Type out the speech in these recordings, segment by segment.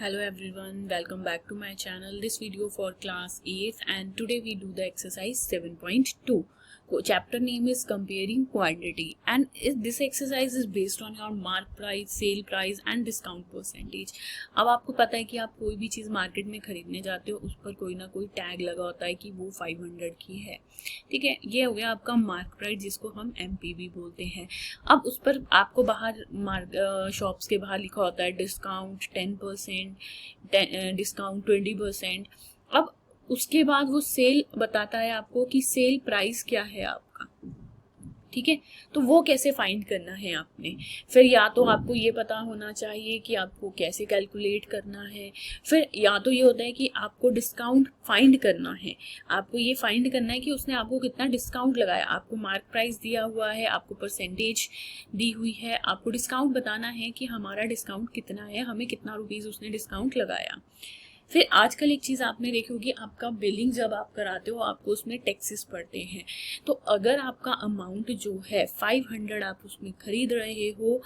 Hello everyone, welcome back to my channel. This video for class 8th and today we do the exercise 7.2. Chapter name is comparing quantity and this exercise is based on your mark price, sale price and discount percentage. अब आपको पता है कि आप कोई भी चीज़ market में खरीदने जाते हो उस पर कोई ना कोई टैग लगा होता है कि वो 500 की है, ठीक है। ये हो गया आपका मार्क प्राइस जिसको हम MPV बोलते हैं। अब उस पर आपको बाहर शॉप्स के बाहर लिखा होता है डिस्काउंट 10%, डिस्काउंट 20%। अब उसके बाद वो सेल बताता है आपको कि सेल प्राइस क्या है आपका, ठीक है। तो वो कैसे फाइंड करना है आपने, फिर या तो आपको ये पता होना चाहिए कि आपको कैसे कैलकुलेट करना है, फिर या तो ये होता है कि आपको डिस्काउंट फाइंड करना है। आपको ये फाइंड करना है कि उसने आपको कितना डिस्काउंट लगाया। आपको मार्क प्राइस दिया हुआ है, आपको परसेंटेज दी हुई है, आपको डिस्काउंट बताना है कि हमारा डिस्काउंट कितना है, हमें कितना रुपीज़ उसने डिस्काउंट लगाया। फिर आजकल एक चीज़ आपने देखी होगी, आपका बिलिंग जब आप कराते हो आपको उसमें टैक्सेस पड़ते हैं। तो अगर आपका अमाउंट जो है 500 आप उसमें खरीद रहे हो,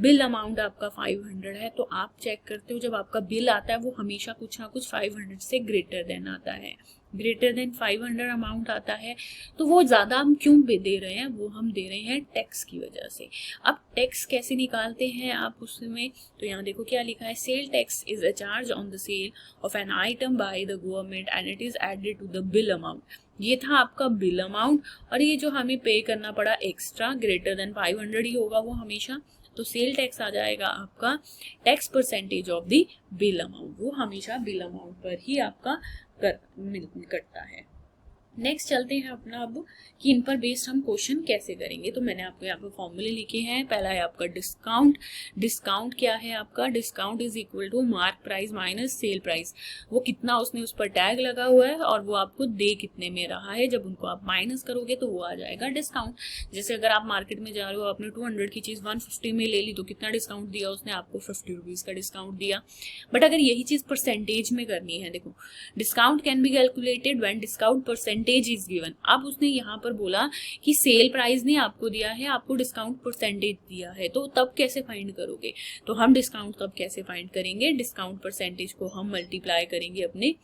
बिल अमाउंट आपका 500 है, तो आप चेक करते हो जब आपका बिल आता है वो हमेशा कुछ ना कुछ 500 से ग्रेटर देन आता है। ग्रेटर देन 500 अमाउंट आता है तो वो ज़्यादा हम क्यों दे रहे हैं, वो हम दे रहे हैं टैक्स की वजह से। अब टैक्स कैसे निकालते हैं आप उसमें, तो यहाँ देखो क्या लिखा है, sale tax is a charge on the sale of an item by the government and it is added to the bill amount. ये था आपका बिल अमाउंट और ये जो हमें पे करना पड़ा एक्स्ट्रा ग्रेटर देन 500 ही होगा वो हमेशा। तो सेल टैक्स आ जाएगा आपका tax percentage of the bill amount, वो हमेशा बिल अमाउंट पर ही आपका कटता है। नेक्स्ट चलते हैं अपना अब कि इन पर बेस्ड हम क्वेश्चन कैसे करेंगे। तो मैंने आपको यहाँ पर फॉर्मूले लिखे हैं। पहला है आपका डिस्काउंट। डिस्काउंट क्या है आपका, discount is equal to mark price minus sale price. वो कितना उसने उस पर टैग लगा हुआ है और वो आपको दे कितने में रहा है, जब उनको आप माइनस करोगे तो वो आ जाएगा डिस्काउंट। जैसे अगर आप मार्केट में जा रहे हो, आपने 200 की चीज़ 150 में ले ली तो कितना डिस्काउंट दिया उसने आपको, 50 रुपीज़ का डिस्काउंट दिया। बट अगर यही चीज़ परसेंटेज में करनी है, देखो discount can be calculated when discount percentage is given. अब उसने यहाँ पर बोला कि सेल प्राइस ने आपको दिया है, आपको डिस्काउंट परसेंटेज दिया है, तो तब कैसे फाइंड करोगे। तो हम डिस्काउंट तब कैसे फाइंड करेंगे, डिस्काउंट परसेंटेज को हम मल्टीप्लाई करेंगे अपने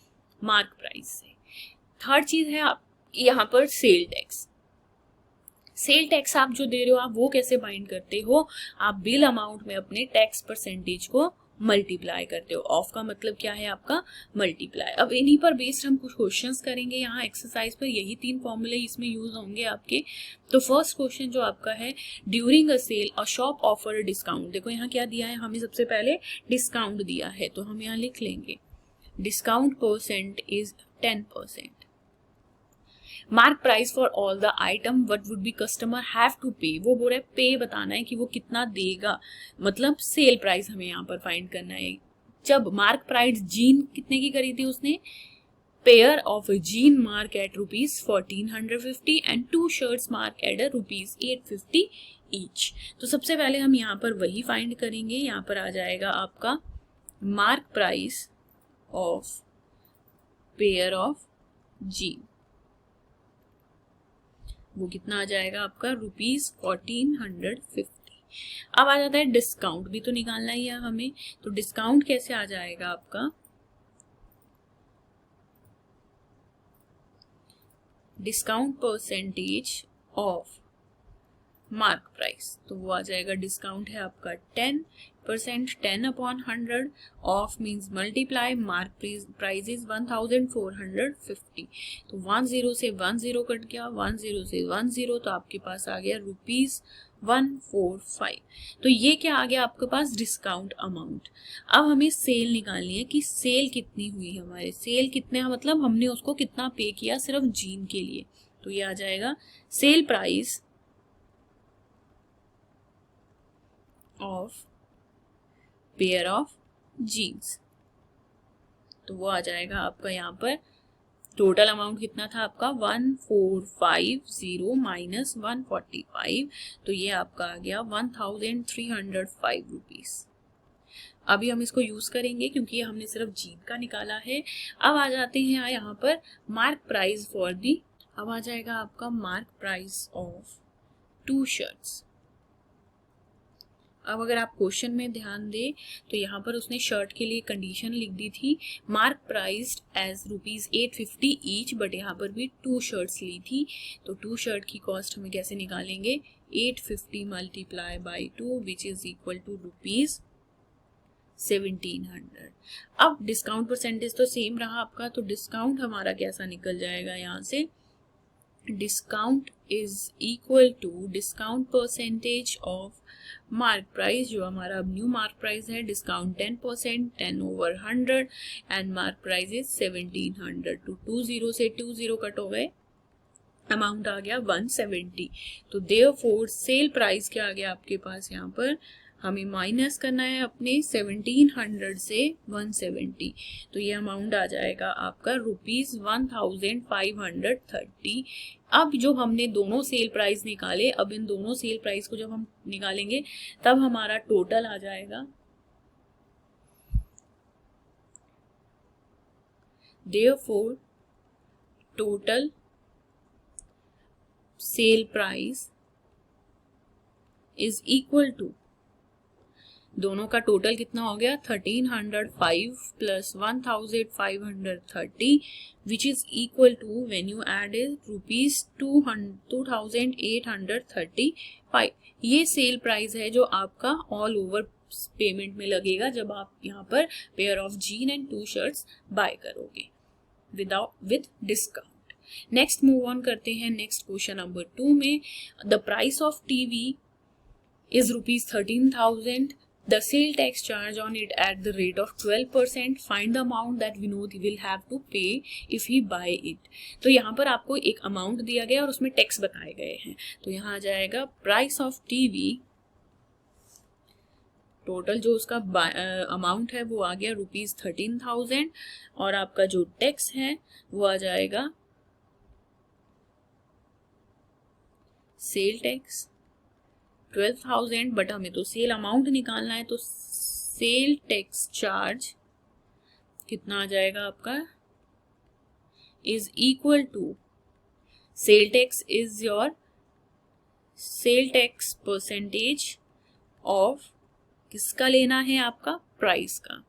मार्क प्राइस से। थर्ड चीज है आप यहाँ पर सेल टैक्स। सेल टैक्स आप जो दे रहे हो आप वो कैसे फाइंड करते हो, आप बिल अमाउंट में अपने टैक्स परसेंटेज को मल्टीप्लाई करते हो। ऑफ का मतलब क्या है आपका मल्टीप्लाई। अब इन्हीं पर बेस्ड हम कुछ क्वेश्चंस करेंगे यहाँ एक्सरसाइज पर। यही 3 फॉर्मूले इसमें यूज होंगे आपके। तो फर्स्ट क्वेश्चन जो आपका है, during a sale a shop offer discount. देखो यहाँ क्या दिया है, हमें सबसे पहले डिस्काउंट दिया है तो हम यहाँ लिख लेंगे discount percent is 10%। Mark price for all the item what would be customer have to pay. वो बोल रहे पे बताना है कि वो कितना देगा, मतलब सेल प्राइस हमें यहाँ पर फाइंड करना है। जब मार्क प्राइस जीन कितने की करी थी उसने, pair of jean mark at ₹1450 and 2 shirts mark at ₹850 each. तो सबसे पहले हम यहाँ पर वही फाइंड करेंगे। यहाँ पर आ जाएगा आपका mark price of pair of gene, वो कितना आ जाएगा आपका ₹1450। अब आ जाता है डिस्काउंट, भी तो निकालना ही है हमें। तो डिस्काउंट कैसे आ जाएगा आपका, discount percentage of mark price, तो वो आ जाएगा डिस्काउंट है आपका 10%, 10/100। Of means multiply, mark price is 1450। तो 10 से 10 कट गया, 10 से 10, तो आपके पास आ गया ₹145। तो ये क्या आ गया आपके पास, डिस्काउंट अमाउंट। अब हमें सेल निकालनी है कि सेल कितनी हुई है हमारे, सेल कितने मतलब हमने उसको कितना पे किया सिर्फ जीन के लिए। तो ये आ जाएगा sale price of pair of jeans. तो वो आ जाएगा आपका यहाँ पर टोटल अमाउंट कितना था आपका 1450 माइनस 145, तो ये आपका आ गया 1305 रुपीज। अभी हम इसको यूज करेंगे क्योंकि हमने सिर्फ जीन का निकाला है। अब आ जाते हैं यहाँ पर मार्क प्राइस फॉर दी। अब आ जाएगा आपका मार्क प्राइस ऑफ 2 शर्ट्स। अब अगर आप क्वेश्चन में ध्यान दें तो यहाँ पर उसने शर्ट के लिए कंडीशन लिख दी थी, mark priced as ₹850 each, but यहाँ पर भी 2 शर्ट्स ली थी। तो 2 शर्ट की कॉस्ट हमें कैसे निकालेंगे, 850 multiply by 2 which is equal to ₹1700। अब डिस्काउंट परसेंटेज तो सेम रहा आपका, तो डिस्काउंट हमारा कैसा निकल जाएगा, यहाँ से discount is equal to discount percentage of mark price, जो हमारा अब न्यू मार्क प्राइस है, discount 10%, 10/100 and mark price is 1700। तो 20 से 20 कट हो गए, अमाउंट आ गया 170। तो देयरफॉर सेल प्राइस क्या आ गया आपके पास, यहाँ पर हमें माइनस करना है अपने 1700 से 170, तो ये अमाउंट आ जाएगा आपका ₹1530। अब जो हमने दोनों सेल प्राइस निकाले, अब इन दोनों सेल प्राइस को जब हम निकालेंगे तब हमारा टोटल आ जाएगा, therefore total sale price is equal to, दोनों का टोटल कितना हो गया, 1305 plus 1530 which is equal to, when you add is ₹2835। ये सेल प्राइस है जो आपका ऑल ओवर पेमेंट में लगेगा जब आप यहाँ पर pair of jean and 2 shirts buy करोगे with discount. Next move on करते हैं नेक्स्ट क्वेश्चन नंबर 2 में। The price of TV is ₹13,000. The sale tax charge on it at the rate of 12%. Find the amount that Vinod will have to pay if he buy it. तो यहाँ पर आपको एक amount दिया गया और उसमें टैक्स बताए गए हैं। तो यहाँ आ जाएगा प्राइस ऑफ टीवी, टोटल जो उसका अमाउंट है वो आ गया ₹13,000 और आपका जो टैक्स है वो आ जाएगा सेल टैक्स 12,000, बट हमें तो सेल अमाउंट निकालना है, तो सेल टैक्स चार्ज कितना आ जाएगा आपका, is equal to, sale tax is your sale tax percentage of, किसका लेना है, आपका प्राइस का।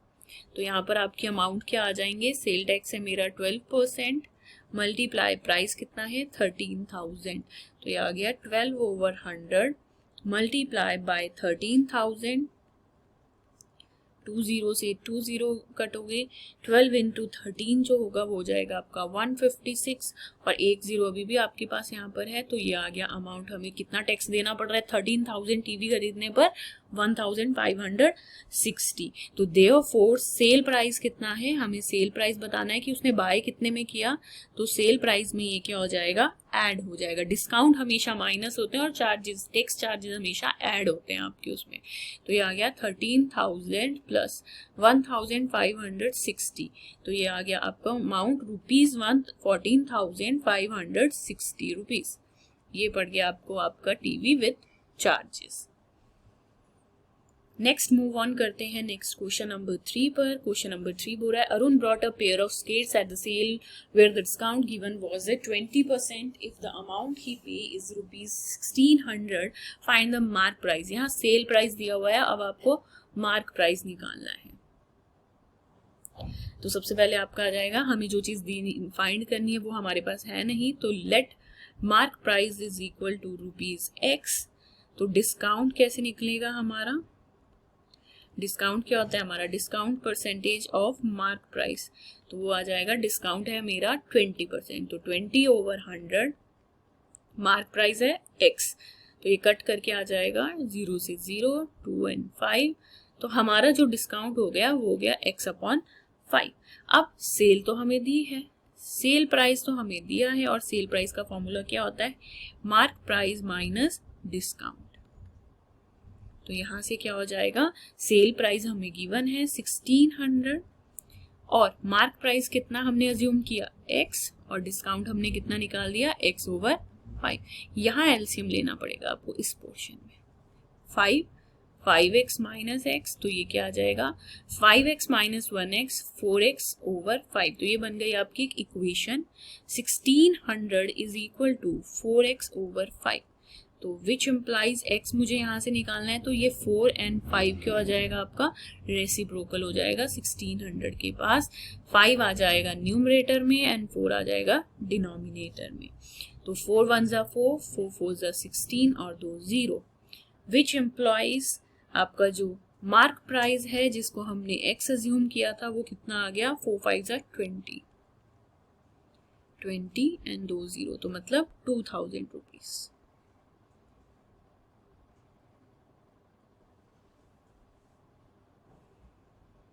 तो यहाँ पर आपकी अमाउंट क्या आ जाएंगे, सेल टैक्स है मेरा 12%, मल्टीप्लाई प्राइस कितना है 13,000, तो ये आ गया 12/100 मल्टीप्लाई बाय 13,000, 20 से 20 कटोगे, 12 इंटू 13 जो होगा वो हो जाएगा आपका 156 और 10 अभी भी आपके पास यहाँ पर है। तो ये आ गया अमाउंट, हमें कितना टैक्स देना पड़ रहा है, 13,000 टीवी खरीदने पर 1,560। तो देयरफॉर सेल प्राइस कितना है, हमें सेल प्राइस बताना है कि उसने बाय कितने में किया, तो सेल प्राइस में ये क्या हो जाएगा, ऐड हो जाएगा। डिस्काउंट हमेशा माइनस होते हैं और चार्जेस, टैक्स चार्जेस हमेशा ऐड होते हैं आपके उसमें। तो ये आ गया 13,000 प्लस 1,560, तो ये आ गया आपका अमाउंट ₹14,560। ये पड़ गया आपको आपका TV with charges. Next move on करते हैं नेक्स्ट क्वेश्चन नंबर 3 पर। क्वेश्चन नंबर 3 बोल रहा है, Arun brought a pair of skates at the sale where the discount given was at 20%। If the amount he pay is ₹1600, find the mark price. यहाँ sale price दिया हुआ है, अब आपको मार्क प्राइस निकालना है। तो सबसे पहले आपका आ जाएगा, हमें जो चीज फाइंड करनी है वो हमारे पास है नहीं, तो let mark price is equal to ₹X। तो डिस्काउंट कैसे निकलेगा हमारा, डिस्काउंट क्या होता है हमारा, discount percentage of mark price, तो वो आ जाएगा, डिस्काउंट है मेरा 20%, तो 20/100, मार्क प्राइस है X, तो ये कट करके आ जाएगा 0 से 0, 2 and 5, तो हमारा जो डिस्काउंट हो गया वो हो गया X/5। अब सेल तो हमें दी है, सेल प्राइस तो हमें दिया है, और सेल प्राइस का फॉर्मूला क्या होता है, मार्क प्राइस माइनस डिस्काउंट। तो यहां से क्या हो जाएगा, सेल प्राइस हमें गिवन है 1600 और मार्क प्राइस कितना हमने अज्यूम किया X, और डिस्काउंट हमने कितना निकाल दिया X/5। यहाँ एलसीएम लेना पड़ेगा आपको इस पोर्शन में, 5x माइनस x, तो ये क्या आ जाएगा 5x माइनस 1x 4x/5। तो ये बन गई आपकी एक equation, 1600 is equal to 4x/5। तो विच इम्प्लाइज x मुझे यहाँ से निकालना है, तो ये 4 and 5 क्या हो जाएगा आपका रेसिप्रोकल हो जाएगा 1600 के पास। 5 आ जाएगा न्यूमरेटर में एंड 4 आ जाएगा डिनोमिनेटर में। तो 4 1 जा 4, 4 4 जा 16 और 2 0। विच इम्प्लाइज आपका जो मार्क प्राइस है जिसको हमने x अज्यूम किया था वो कितना आ गया, 4 5 जा 20 एंड 2 0, तो मतलब 2000 रुपीज।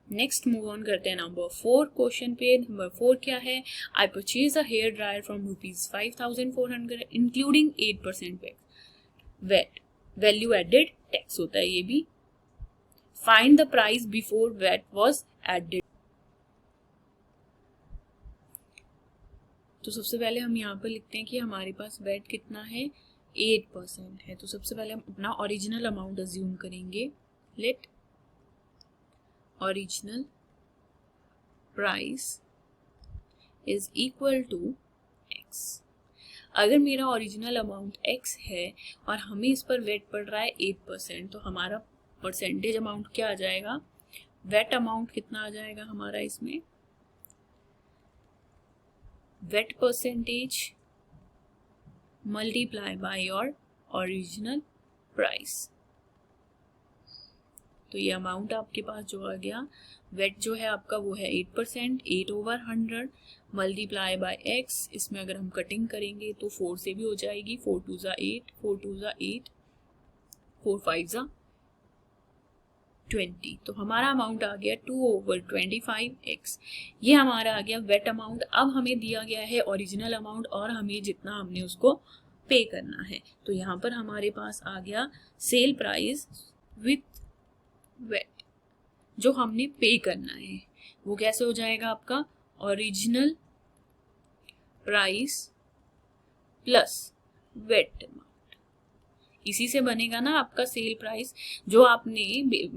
नेक्स्ट मूव ऑन करते हैं नंबर 4 क्वेश्चन पे। नंबर 4 क्या है, I purchase a hair dryer from ₹5400 including 8% VAT, value added tax होता है ये भी। Find the price before VAT was added. तो सबसे पहले हम यहाँ पर लिखते हैं कि हमारे पास वेट कितना है, 8% है। तो सबसे पहले हम अपना ओरिजिनल अमाउंट अज्यूम करेंगे। Let original price is equal to x। अगर मेरा ओरिजिनल अमाउंट x है और हमें इस पर वेट पड़ रहा है 8%, तो हमारा परसेंटेज अमाउंट क्या आ जाएगा, वेट अमाउंट कितना आ जाएगा हमारा इसमें, wait percentage multiply by your original price. तो ये अमाउंट आपके पास जो आ गया, वेट जो है आपका वो है 8%, 8/100 मल्टीप्लाई बाय x। इसमें अगर हम कटिंग करेंगे तो 4 से भी हो जाएगी, 4 2 जा 8, 4 2 जा 8, 4 5 जा 20। तो हमारा अमाउंट आ गया 2/25x। ये हमारा आ गया वेट अमाउंट। अब हमें दिया गया है ओरिजिनल अमाउंट और हमें जितना हमने उसको पे करना है। तो यहाँ पर हमारे पास आ गया सेल प्राइस विथ वेट जो हमने पे करना है। वो कैसे हो जाएगा आपका, original price plus VAT amount. इसी से बनेगा ना आपका सेल प्राइस। जो आपने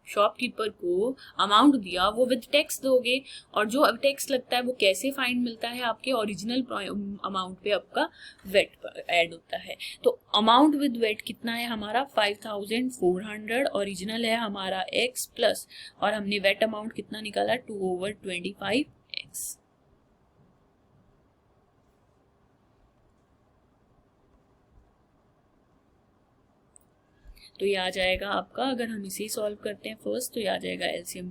शॉपकीपर को अमाउंट दिया वो विद टैक्स दोगे, और जो अब टैक्स लगता है वो कैसे फाइंड मिलता है, आपके ओरिजिनल अमाउंट पे आपका वेट ऐड होता है। तो अमाउंट विद वेट कितना है हमारा, 5400। ओरिजिनल है हमारा x प्लस, और हमने वेट अमाउंट कितना निकाला, 2/25x। तो ये आ जाएगा आपका, अगर हम इसे सॉल्व करते हैं फर्स्ट, तो ये आ जाएगा LCM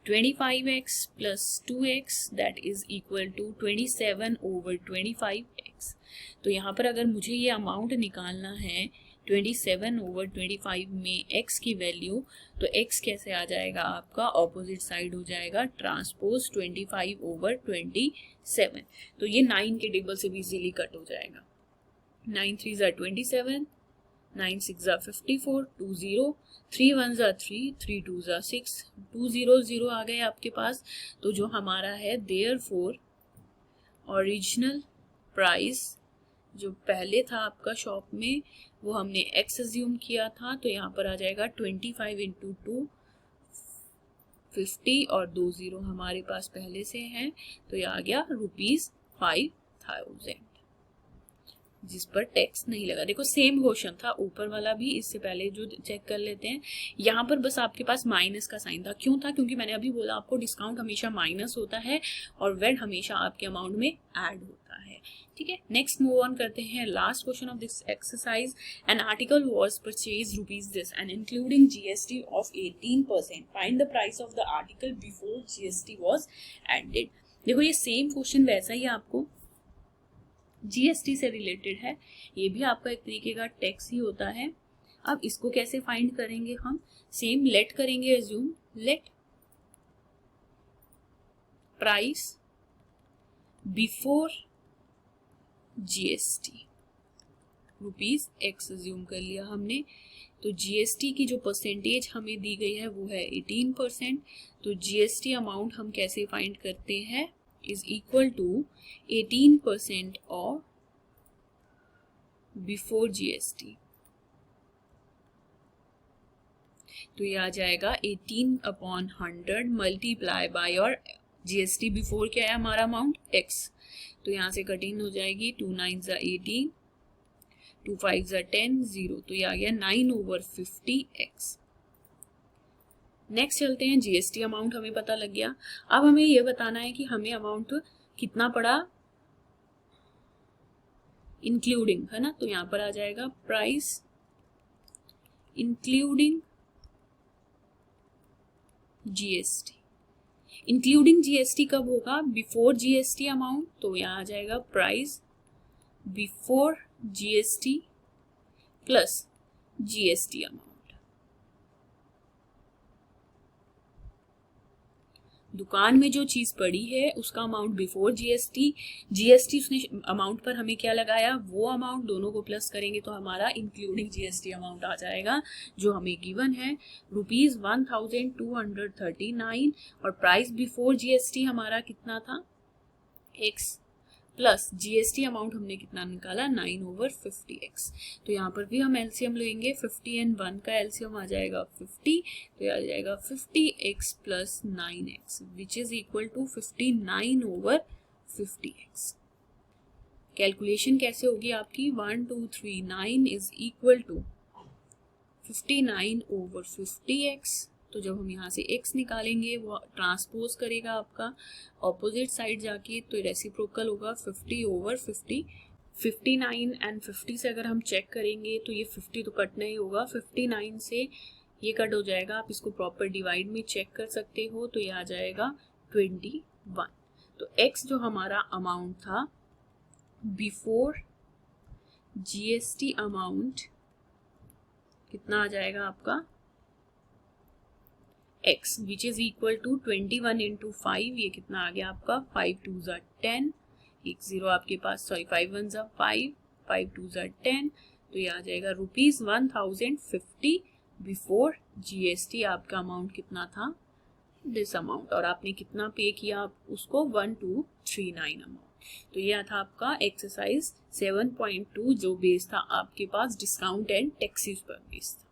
25x plus 2x that is equal to 27/25x। तो यहाँ पर अगर मुझे ये अमाउंट निकालना है 27/25 में x की वैल्यू, तो x कैसे आ जाएगा आपका, ऑपोजिट साइड हो जाएगा, ट्रांसपोज 25/27। तो ये 9 के टेबल से भी इजीली कट हो जाएगा। 9 3 जा 27, 9 6 जा 54, 2 0, 3 1 जा 3, 3 2 जा 6, 2 0 0 आ गए आपके पास। तो जो हमारा है देयरफॉर ओरिजिनल प्राइस जो पहले था आपका शॉप में, वो हमने x अज्यूम किया था, तो यहाँ पर आ जाएगा 25 × 2 50 और 2 0 हमारे पास पहले से हैं, तो ये आ गया ₹5000, जिस पर टैक्स नहीं लगा। देखो सेम क्वेश्चन था ऊपर वाला भी, इससे पहले जो चेक कर लेते हैं। यहाँ पर बस आपके पास माइनस का साइन था, क्यों था, क्योंकि मैंने अभी बोला आपको डिस्काउंट हमेशा माइनस होता है और वेट हमेशा आपके अमाउंट में ऐड होता है। ठीक है, नेक्स्ट मूव ऑन करते हैं। Last question of this exercise, an article was purchase rupees this and including GST of 18%, find the price of the article before GST was added. देखो ये सेम क्वेश्चन वैसा ही आपको जीएसटी से related है, ये भी आपका एक तरीके का टैक्स ही होता है। अब इसको कैसे फाइंड करेंगे हम, सेम लेट करेंगे assume, late price before GST ₹x assume कर लिया हमने। तो जीएसटी की जो परसेंटेज हमें दी गई है वो है 18%। तो जीएसटी अमाउंट हम कैसे फाइंड करते हैं, is equal to 18% of before GST। तो ये आ जाएगा 18/100 मल्टीप्लाई बाय और जीएसटी बिफोर क्या है हमारा अमाउंट x। तो यहाँ से कटिंग हो जाएगी, 2 9 जा 18, 2 5 10, 0, तो ये आ गया 9/50x। नेक्स्ट चलते हैं, जीएसटी अमाउंट हमें पता लग गया। अब हमें यह बताना है कि हमें अमाउंट कितना पड़ा इंक्लूडिंग, है ना, तो यहाँ पर आ जाएगा price including GST. Including GST कब होगा? बिफोर जीएसटी अमाउंट, तो यहाँ आ जाएगा price before GST plus GST amount. दुकान में जो चीज पड़ी है उसका अमाउंट बिफोर जीएसटी, जीएसटी उसने अमाउंट पर हमें क्या लगाया, वो अमाउंट, दोनों को प्लस करेंगे तो हमारा इंक्लूडिंग जीएसटी अमाउंट आ जाएगा, जो हमें गिवन है ₹1239। और प्राइस बिफोर जीएसटी हमारा कितना था, x, प्लस जीएसटी अमाउंट हमने कितना निकाला, 9/50x। तो यहाँ पर भी हम एलसीएम लेंगे, 50 and 1 का एलसीएम आ जाएगा 50, तो ये आ जाएगा 50x plus 9x which is equal to 59/50x। Calculation कैसे होगी आपकी, 1239 इज इक्वल टू 59/50x। तो जब हम यहाँ से x निकालेंगे वो ट्रांसपोज करेगा आपका ऑपोजिट साइड जाके, तो रेसिप्रोकल होगा 50/50। 59 एंड 50 से अगर हम चेक करेंगे तो ये 50 तो कट नहीं होगा, 59 से ये कट हो जाएगा। आप इसको प्रॉपर डिवाइड में चेक कर सकते हो, तो ये आ जाएगा 21। तो x जो हमारा अमाउंट था बिफोर जीएसटी अमाउंट कितना आ जाएगा आपका, x which is equal to 21 into 5, ये कितना आ गया आपका, 5 2 10, एक 0 आपके पास, सॉरी 5 1 5, 5 2 10, तो ये आ जाएगा ₹1050 बिफोर जीएसटी। आपका अमाउंट कितना था, दिस अमाउंट, और आपने कितना पे किया आप उसको, 1239 अमाउंट। तो यह था आपका एक्सरसाइज 7.2 जो बेस था आपके पास डिस्काउंट एंड टैक्सेस पर बेस था।